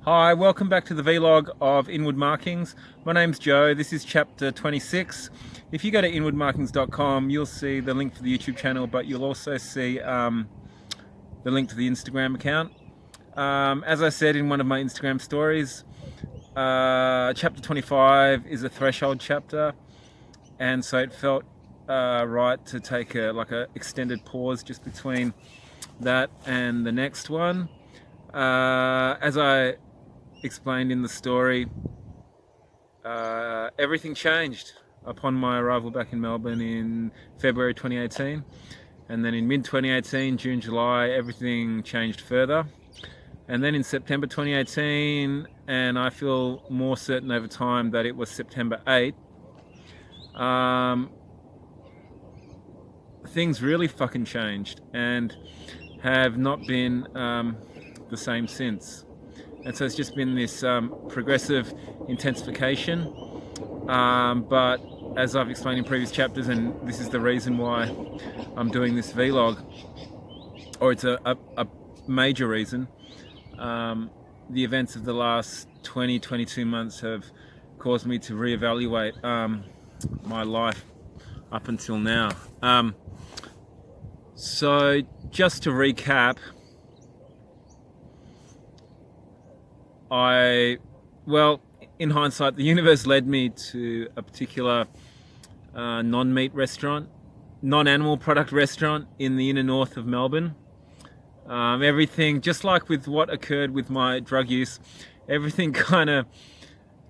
Hi, welcome back to the vlog of Inward Markings. My name's Joe. This is chapter 26. If you go to inwardmarkings.com, you'll see the link for the YouTube channel, but you'll also see the link to the Instagram account. As I said in one of my Instagram stories, chapter 25 is a threshold chapter, and so it felt right to take a extended pause just between that and the next one. As I explained in the story, everything changed upon my arrival back in Melbourne in February 2018, and then in mid 2018, June, July, everything changed further, and then in September 2018, and I feel more certain over time that it was September 8th, things really fucking changed and have not been the same since. And so it's just been this progressive intensification. But as I've explained in previous chapters, and this is the reason why I'm doing this vlog, or it's a major reason, the events of the last 22 months have caused me to reevaluate my life up until now. So just to recap, in hindsight, the universe led me to a particular non-meat restaurant, non-animal product restaurant in the inner north of Melbourne. Everything, just like with what occurred with my drug use, everything kind of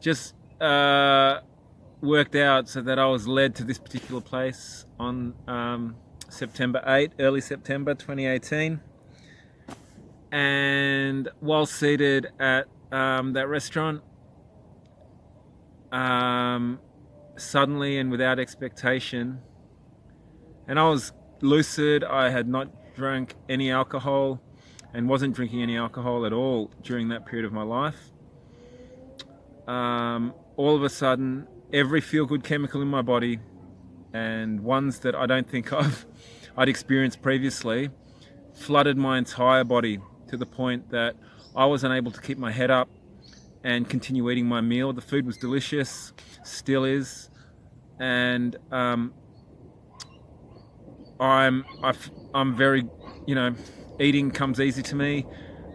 just worked out so that I was led to this particular place on September 8, early September 2018. And while seated at that restaurant, suddenly and without expectation, and I was lucid, I had not drank any alcohol and wasn't drinking any alcohol at all during that period of my life. All of a sudden, every feel-good chemical in my body, and ones that I don't think I'd experienced previously, flooded my entire body to the point that I was unable to keep my head up and continue eating my meal. The food was delicious, still is, and I'm very, eating comes easy to me,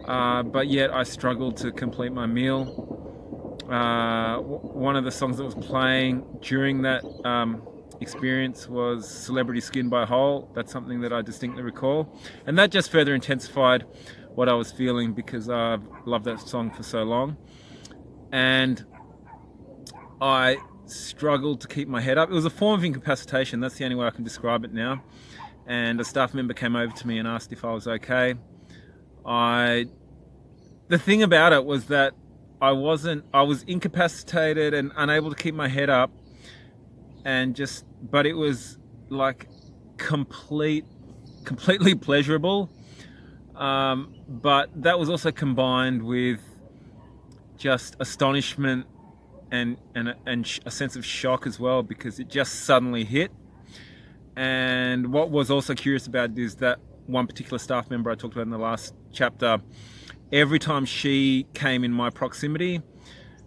but yet I struggled to complete my meal. One of the songs that was playing during that experience was Celebrity Skin by Hole. That's something that I distinctly recall, and that just further intensified what I was feeling because I've loved that song for so long. And I struggled to keep my head up. It was a form of incapacitation. That's the only way I can describe it now. And a staff member came over to me and asked if I was okay. The thing about it was that I was incapacitated and unable to keep my head up, but it was like completely pleasurable. But that was also combined with just astonishment and a sense of shock as well, because it just suddenly hit. And what was also curious about it is that one particular staff member I talked about in the last chapter, every time she came in my proximity,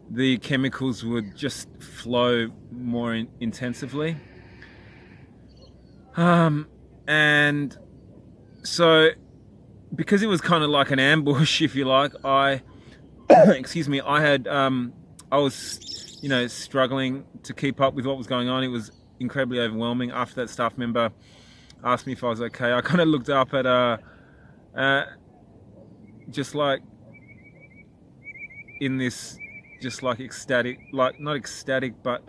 the chemicals would just flow more intensively. And so, because it was kind of like an ambush, if you like, excuse me, I was, struggling to keep up with what was going on. It was incredibly overwhelming. After that staff member asked me if I was okay, I kind of looked up at just like in this, just like ecstatic, like not ecstatic, but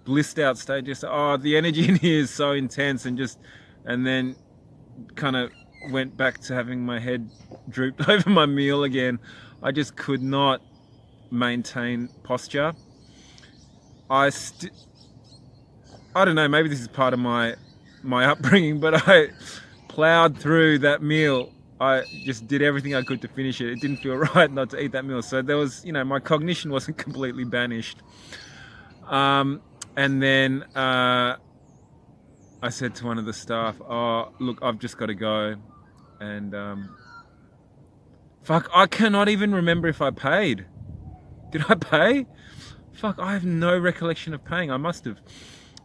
blissed out state. Just the energy in here is so intense, and then kind of went back to having my head drooped over my meal again. I just could not maintain posture. I don't know, maybe this is part of my upbringing, but I plowed through that meal. I just did everything I could to finish it. It didn't feel right not to eat that meal. So there was, my cognition wasn't completely banished. And then I said to one of the staff, "Oh, look, I've just got to go." And Fuck, I cannot even remember if I paid. Did I pay? Fuck, I have no recollection of paying. I must have.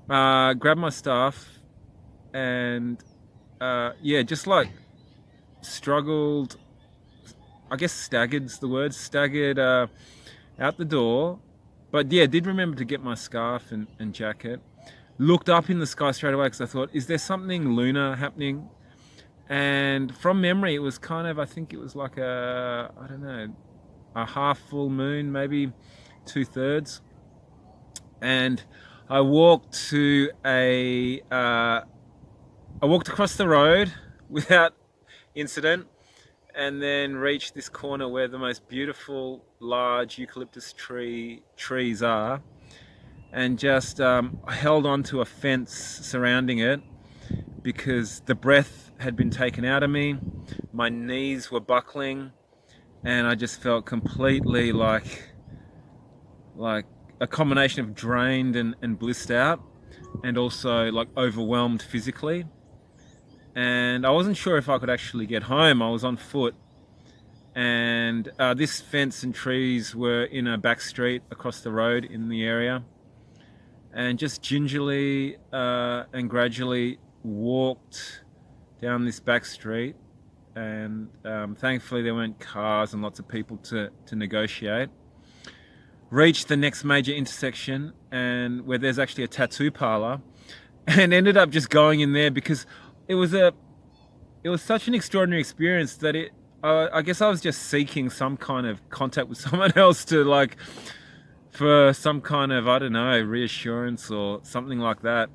Grabbed my stuff and yeah, just like struggled. I guess staggered's the word. Staggered out the door. But yeah, did remember to get my scarf and jacket. Looked up in the sky straight away because I thought, is there something lunar happening? And from memory, it was kind of, I think it was like a, I don't know, a half full moon, maybe 2/3. And I walked to I walked across the road without incident, and then reached this corner where the most beautiful large eucalyptus trees are, and just held onto a fence surrounding it because the breath had been taken out of me. My knees were buckling, and I just felt completely like a combination of drained and blissed out, and also like overwhelmed physically. And I wasn't sure if I could actually get home. I was on foot, and this fence and trees were in a back street across the road in the area, and just gingerly and gradually walked down this back street. And thankfully there weren't cars and lots of people to negotiate. Reached the next major intersection, and where there's actually a tattoo parlor, and ended up just going in there because it was such an extraordinary experience that I guess I was just seeking some kind of contact with someone else to like, for some kind of, I don't know, reassurance or something like that.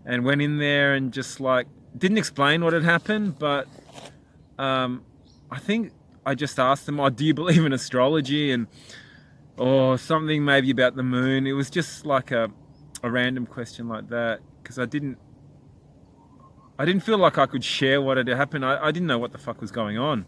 And went in there and just like, didn't explain what had happened, but I think I just asked them, oh, do you believe in astrology? Or something maybe about the moon. It was just like a random question like that, because I didn't feel like I could share what had happened. I didn't know what the fuck was going on.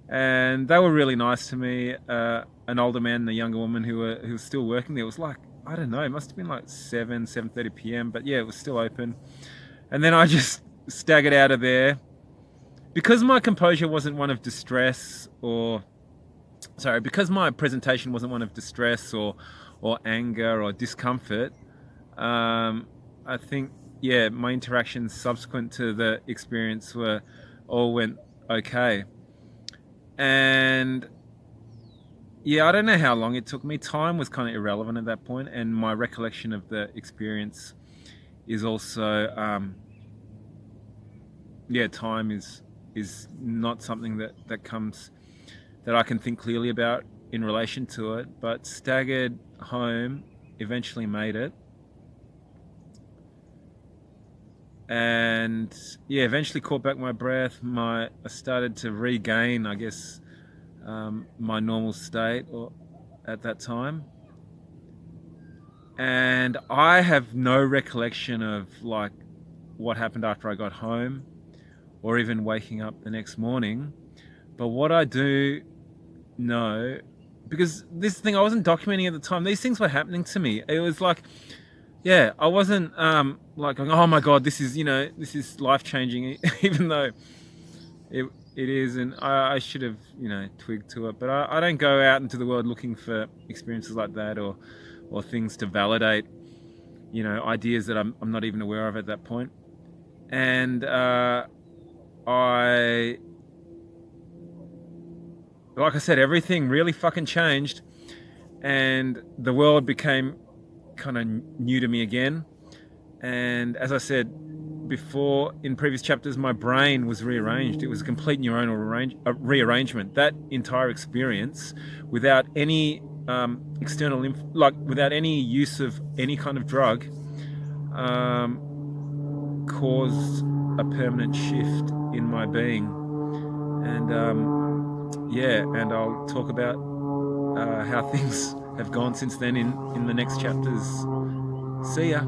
And they were really nice to me. An older man and a younger woman who were still working there. It was like, I don't know, it must have been like 7:30 p.m. But yeah, it was still open. And then I just staggered out of there. Because my composure wasn't one of distress because my presentation wasn't one of distress or anger or discomfort, I think, yeah, my interactions subsequent to the experience all went okay. And yeah, I don't know how long it took me. Time was kind of irrelevant at that point, and my recollection of the experience is also, time is not something that comes, that I can think clearly about in relation to it. But staggered home, eventually made it, and yeah, eventually caught back my breath. I started to regain, I guess, my normal state at that time. And I have no recollection of like what happened after I got home, or even waking up the next morning. But what I do know, because this thing I wasn't documenting at the time, these things were happening to me. It was like, yeah, I wasn't like going, oh my God, this is life-changing, even though it is, and I should have, twigged to it. But I don't go out into the world looking for experiences like that or things to validate, ideas that I'm not even aware of at that point. And like I said, everything really fucking changed, and the world became kind of new to me again. And as I said before in previous chapters, my brain was rearranged. It was a complete neuronal rearrangement. That entire experience, without any external, without any use of any kind of drug, caused a permanent shift in my being. And and I'll talk about how things have gone since then in the next chapters. See ya.